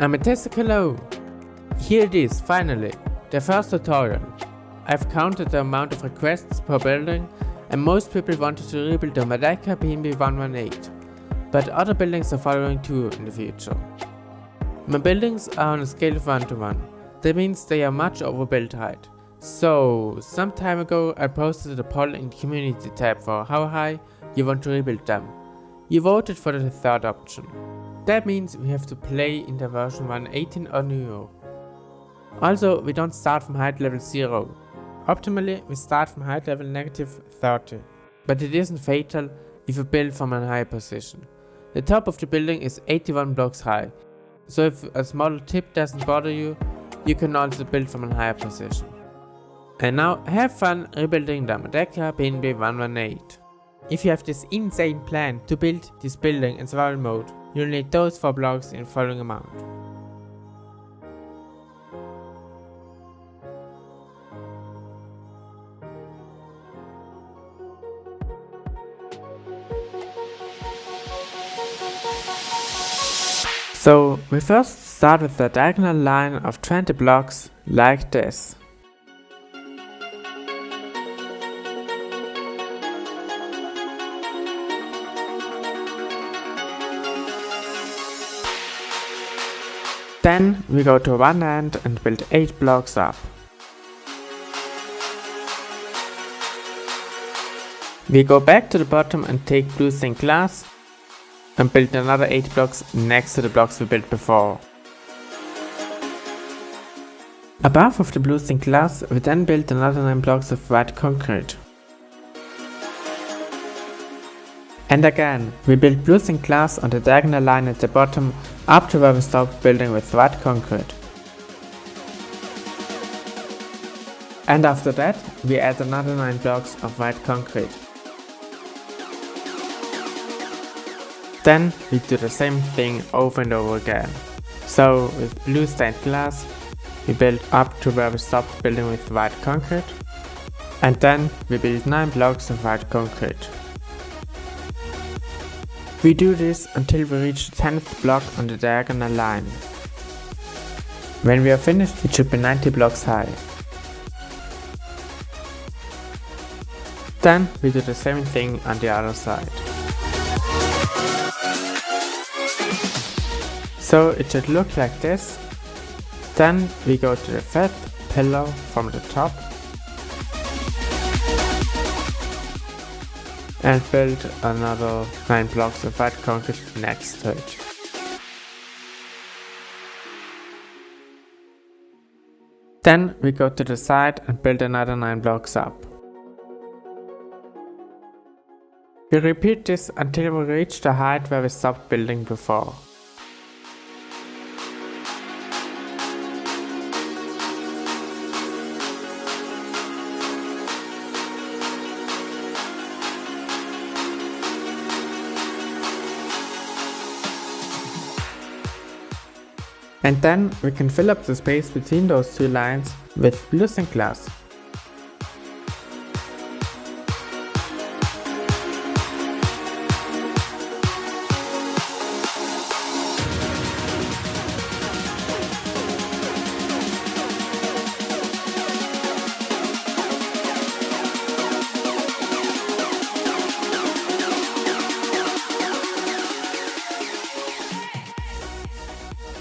Amethyst, hello! Here it is, finally, the first tutorial. I've counted the amount of requests per building, and most people wanted to rebuild the Merdeka BNB 118, but other buildings are following too in the future. My buildings are on a scale of 1 to 1, that means they are much over build height. So, some time ago I posted a poll in the community tab for how high you want to rebuild them. You voted for the third option. That means we have to play in the version 118 or newer. Also, we don't start from height level 0. Optimally, we start from height level -30. But it isn't fatal if you build from a high position. The top of the building is 81 blocks high, so if a small tip doesn't bother you, you can also build from a higher position. And now, have fun rebuilding the Merdeka BNB 118. If you have this insane plan to build this building in survival mode, you'll need those 4 blocks in the following amount. So, we first start with a diagonal line of 20 blocks like this. Then we go to one end and build 8 blocks up. We go back to the bottom and take blue stained glass and build another 8 blocks next to the blocks we built before. Above of the blue stained glass, we then build another 9 blocks of white concrete. And again, we build blue stained glass on the diagonal line at the bottom up to where we stopped building with white concrete. And after that, we add another 9 blocks of white concrete. Then we do the same thing over and over again. So with blue stained glass, we build up to where we stopped building with white concrete. And then we build 9 blocks of white concrete. We do this until we reach the 10th block on the diagonal line. When we are finished, it should be 90 blocks high. Then we do the same thing on the other side. So it should look like this. Then we go to the 5th pillar from the top and build another 9 blocks of white concrete next to it. Then we go to the side and build another 9 blocks up. We repeat this until we reach the height where we stopped building before. And then we can fill up the space between those 2 lines with blue stained glass.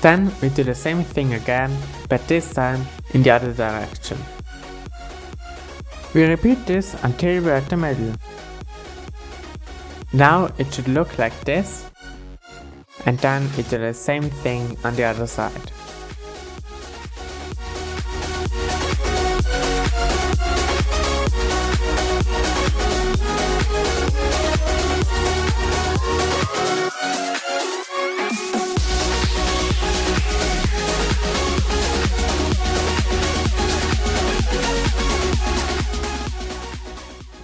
Then we do the same thing again, but this time in the other direction. We repeat this until we're at the middle. Now it should look like this, and then we do the same thing on the other side.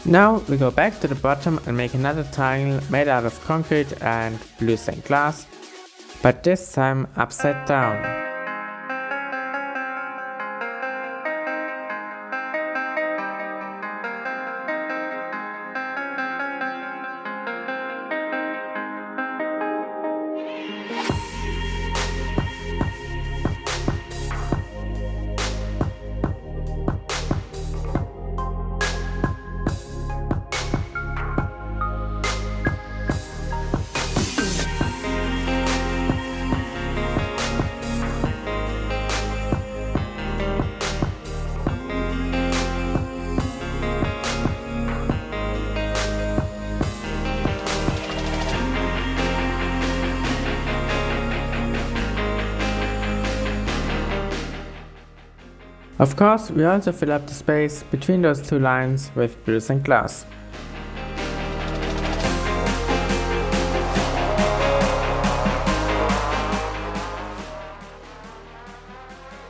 Now we go back to the bottom and make another triangle made out of concrete and blue stained glass, but this time upside down. Of course, we also fill up the space between those two lines with fluorescent glass.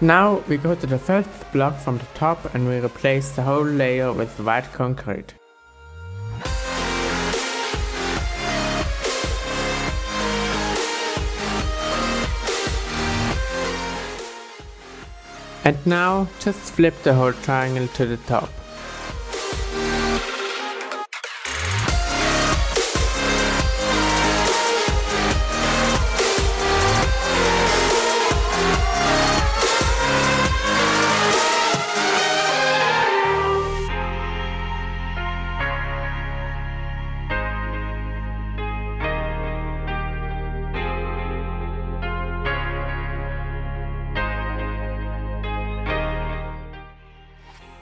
Now we go to the fifth block from the top and we replace the whole layer with white concrete. And now just flip the whole triangle to the top.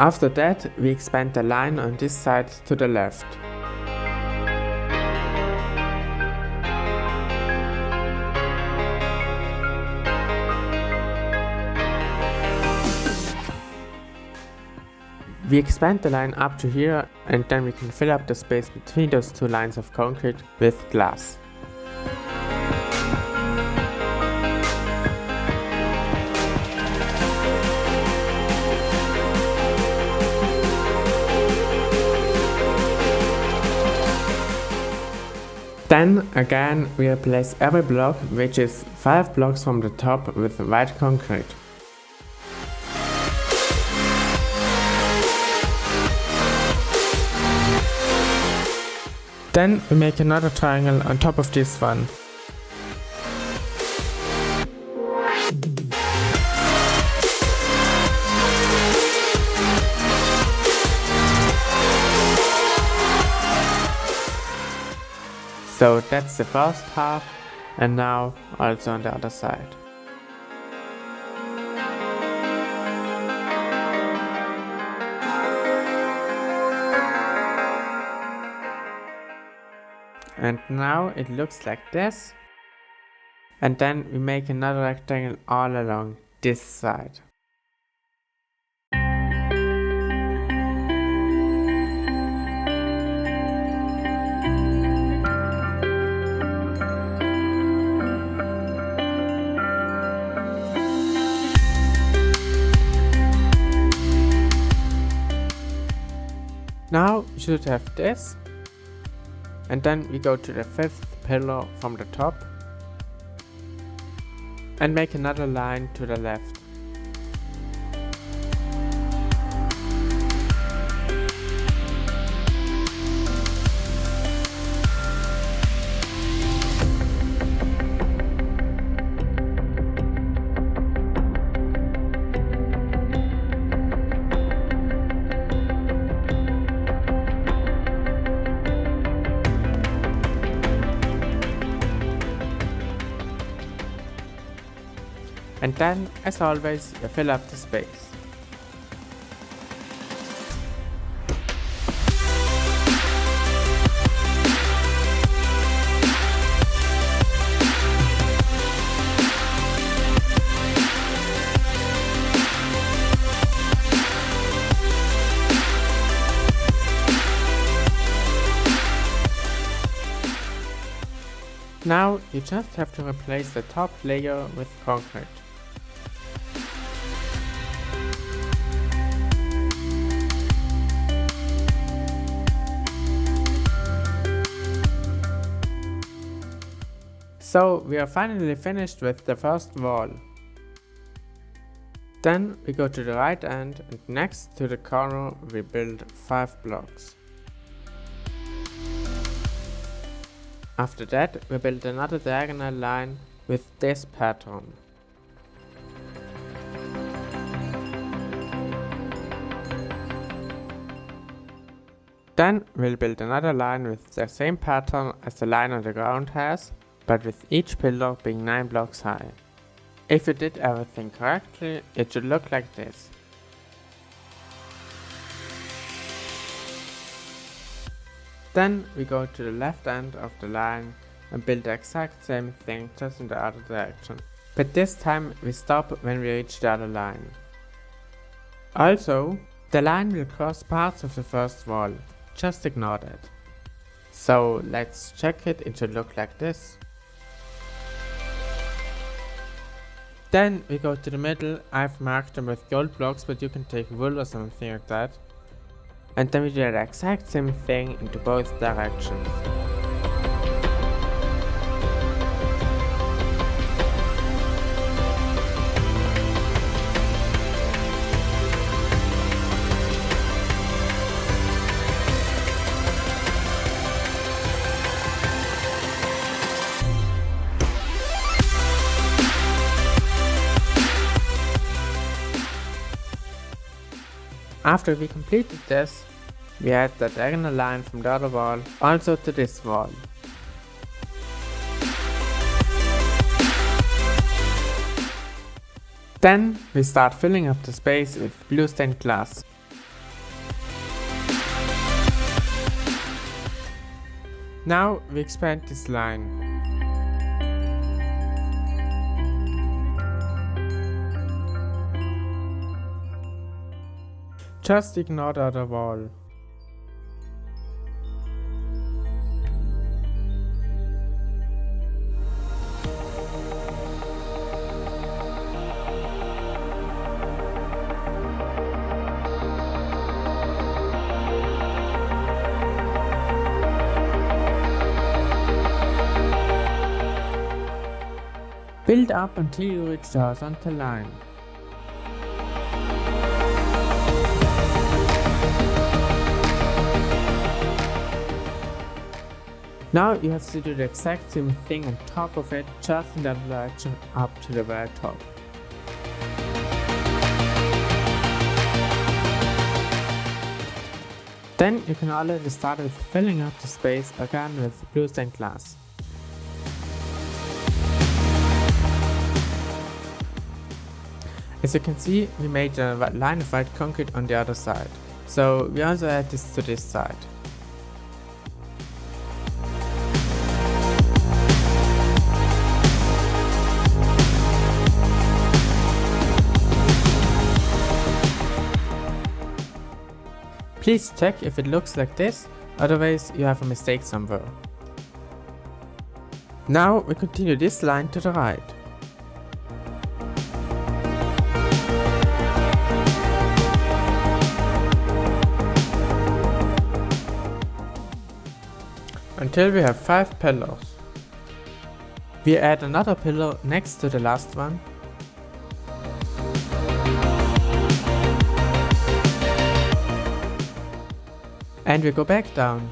After that, we expand the line on this side to the left. We expand the line up to here and then we can fill up the space between those two lines of concrete with glass. Then again we replace every block, which is 5 blocks from the top, with white concrete. Then we make another triangle on top of this one. So that's the first half, and now also on the other side. And now it looks like this. And then we make another rectangle all along this side. Now you should have this, and then we go to the fifth pillar from the top and make another line to the left. And then, as always, you fill up the space. Now you just have to replace the top layer with concrete. So we are finally finished with the first wall. Then we go to the right end and next to the corner we build 5 blocks. After that we build another diagonal line with this pattern. Then we'll build another line with the same pattern as the line on the ground has, but with each pillar being 9 blocks high. If you did everything correctly, it should look like this. Then we go to the left end of the line and build the exact same thing, just in the other direction. But this time we stop when we reach the other line. Also, the line will cross parts of the first wall. Just ignore that. So let's check it. It should look like this. Then we go to the middle. I've marked them with gold blocks, but you can take wool or something like that. And then we do the exact same thing into both directions. After we completed this, we add the diagonal line from the other wall also to this wall. Then we start filling up the space with blue stained glass. Now we expand this line. Just ignore the other wall. Build up until you reach the horizontal line. Now you have to do the exact same thing on top of it, just in that direction up to the very top. Then you can already start with filling up the space again with blue stained glass. As you can see, we made a line of white concrete on the other side, so we also add this to this side. Please check if it looks like this, otherwise you have a mistake somewhere. Now we continue this line to the right. Until we have 5 pillars. We add another pillar next to the last one. And we go back down.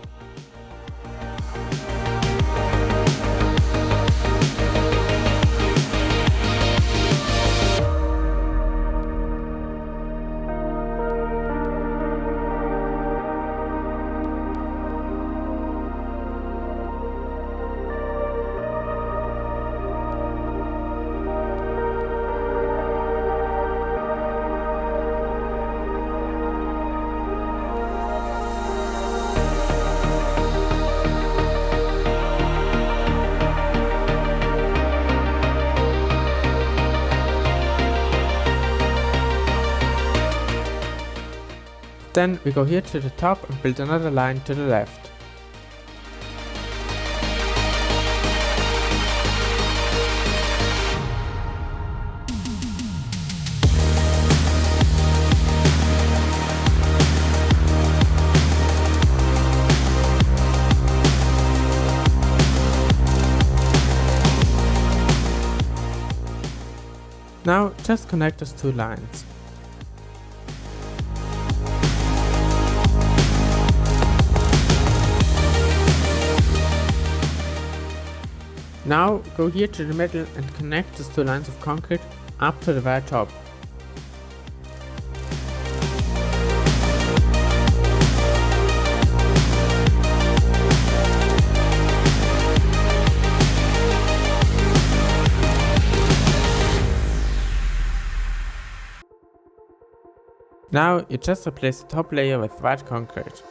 Then we go here to the top and build another line to the left. Now just connect those two lines. Now go here to the middle and connect these two lines of concrete up to the very top. Now you just replace the top layer with white concrete.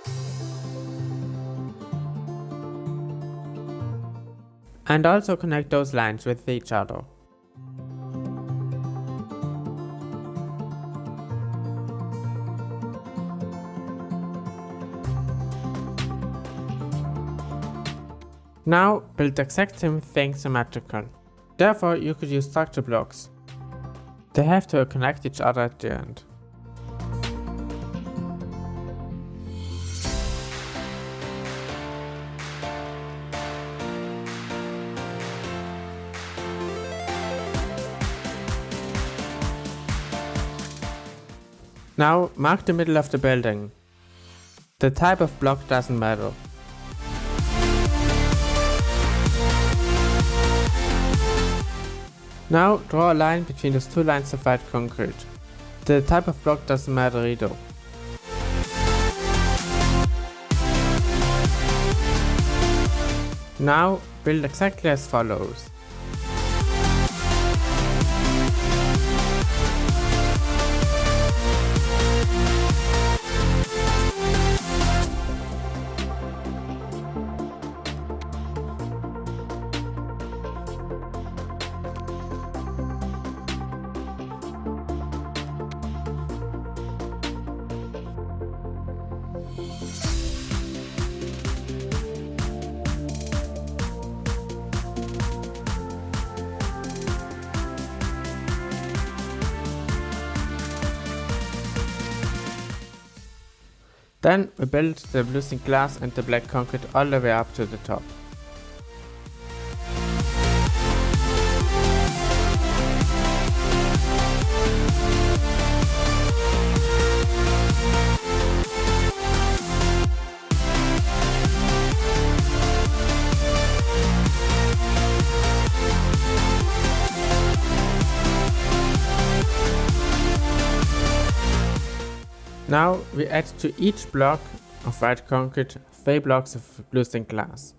And also connect those lines with each other. Now build the exact same thing symmetrical. Therefore you could use structure blocks. They have to connect each other at the end. Now mark the middle of the building. The type of block doesn't matter. Now draw a line between those two lines of white concrete. The type of block doesn't matter either. Now build exactly as follows. Then we build the blue stained glass and the black concrete all the way up to the top. Now we add to each block of white concrete 3 blocks of blue stained glass.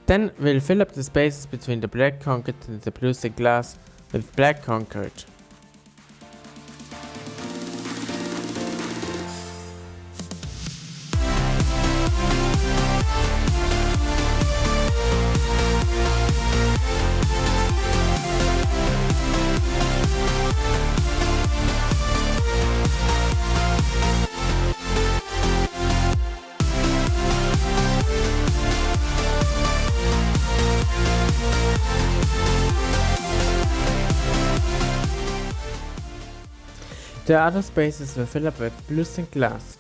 Then we'll fill up the spaces between the black concrete and the blue stained glass with black concrete. The other spaces will fill up with blue stained glass.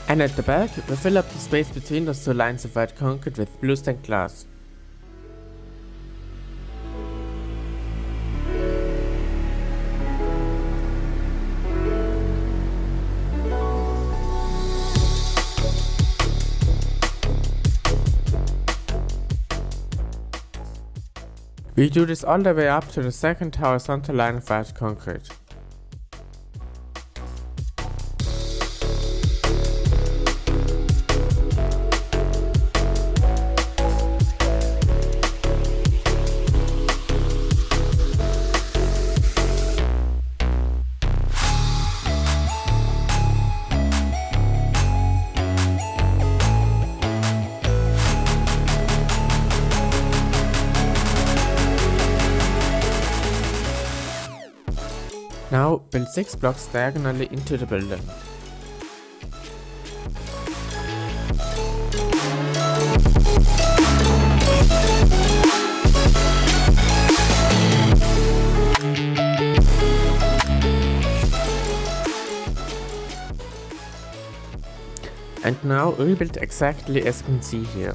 And at the back, we fill up the space between those two lines of white concrete with blue stained glass. We do this all the way up to the second horizontal line of white concrete. Now build 6 blocks diagonally into the building. And now rebuild exactly as you can see here.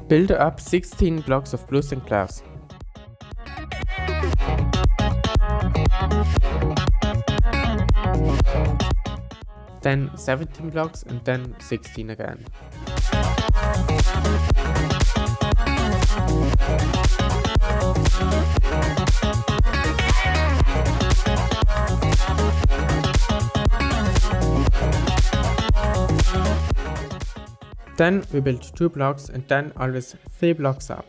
Build up 16 blocks of bluestone glass. Then 17 blocks and then 16 again. Then we build 2 blocks and then always 3 blocks up.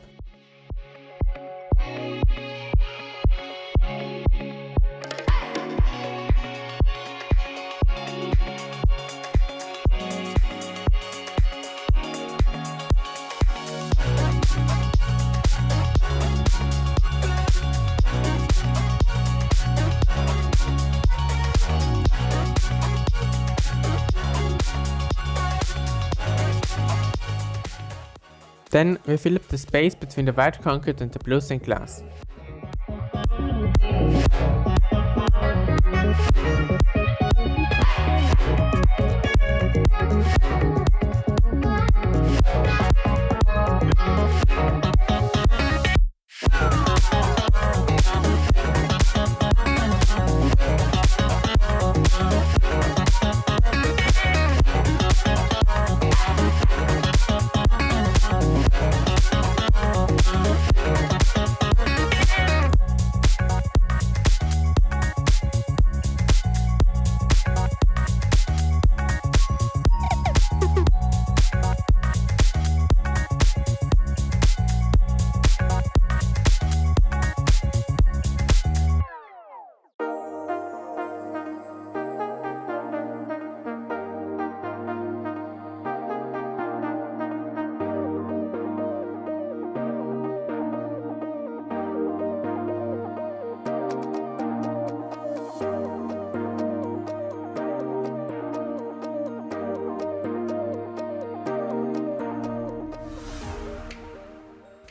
Then we fill up the space between the white concrete and the bluestone glass.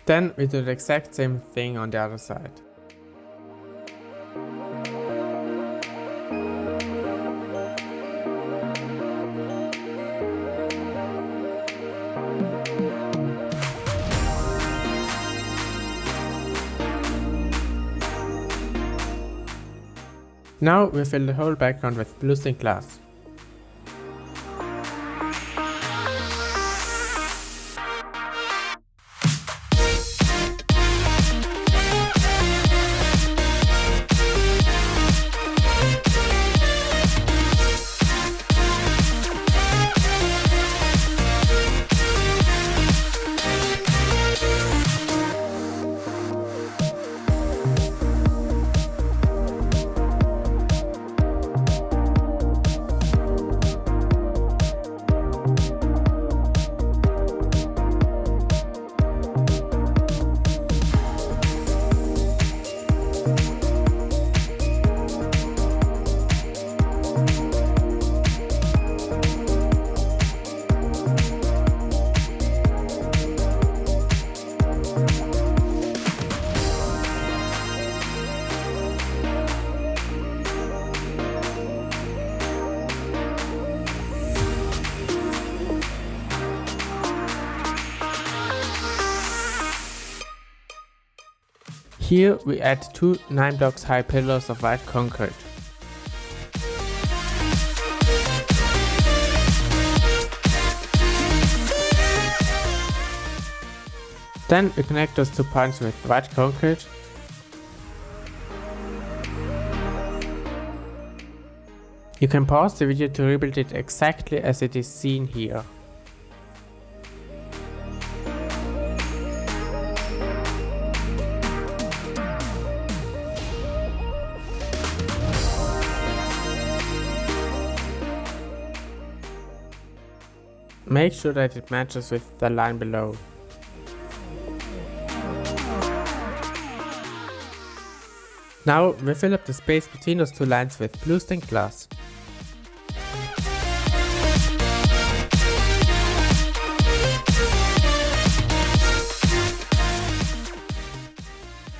Then we do the exact same thing on the other side. Now we fill the whole background with bluestone glass. Here we add 2 9 blocks high pillars of white concrete. Then we connect those 2 points with white concrete. You can pause the video to rebuild it exactly as it is seen here. make sure that it matches with the line below. Now we fill up the space between those two lines with blue stained glass.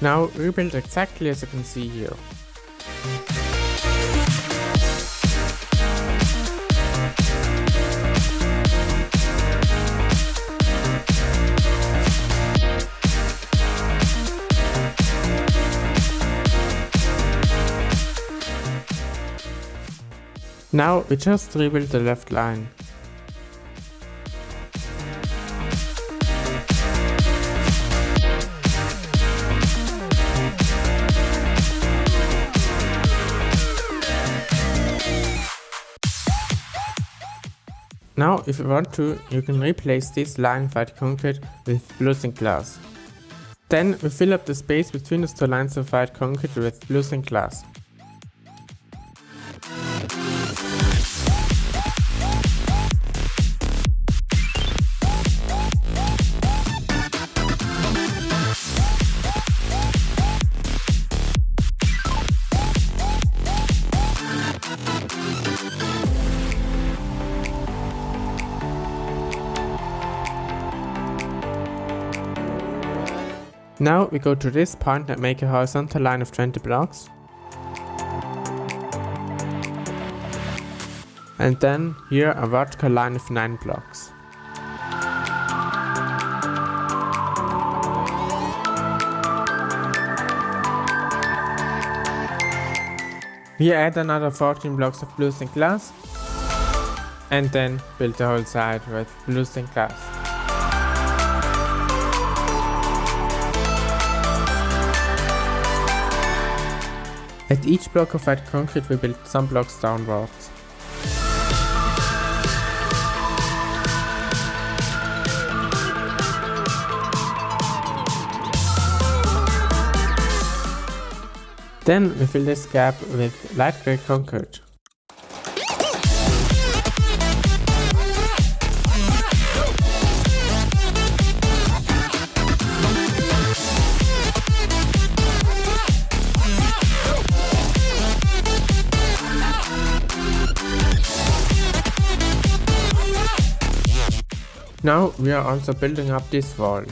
Now rebuild exactly as you can see here. Now we just rebuild the left line. Now if you want to, you can replace this line of white concrete with blue stained glass. Then we fill up the space between those two lines of white concrete with blue stained glass. Now we go to this point and make a horizontal line of 20 blocks. And then here a vertical line of 9 blocks. We add another 14 blocks of blue stained glass and then build the whole side with blue stained glass. At each block of white concrete we build some blocks downwards. Then we fill this gap with light grey concrete. Now we are also building up this wall.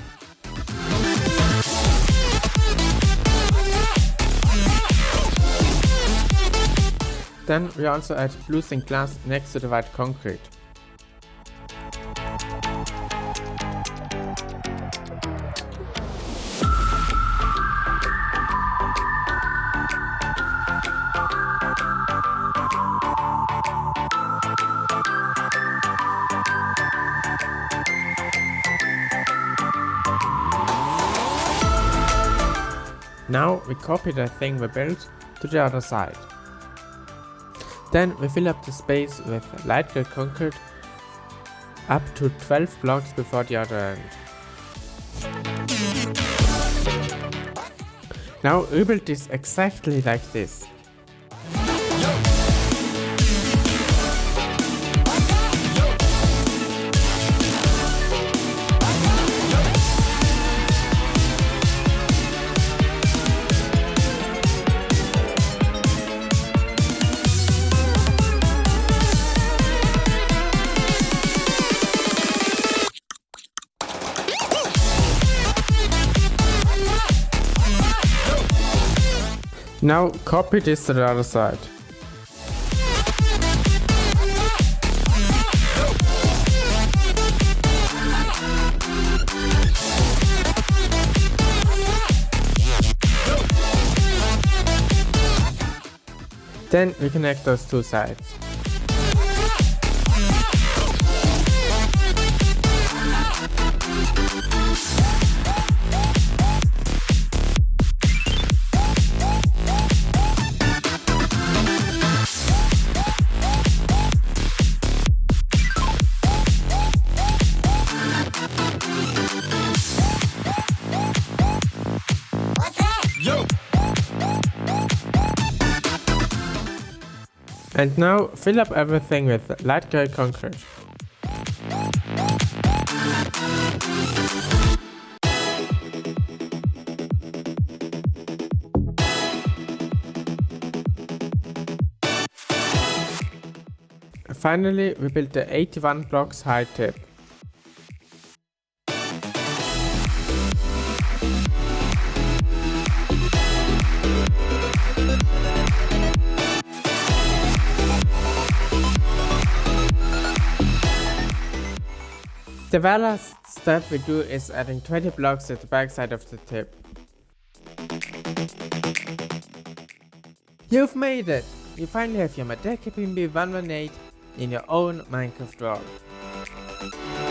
Then we also add blue stained glass next to the white concrete. Now we copy the thing we built to the other side. Then we fill up the space with light grey concrete up to 12 blocks before the other end. Now rebuild this exactly like this. Now copy this to the other side. Then we connect those two sides. And now fill up everything with light grey concrete. Finally, we built the 81 blocks high tip. The very last step we do is adding 20 blocks at the backside of the tip. You've made it! You finally have your Merdeka BNB 118 in your own Minecraft world.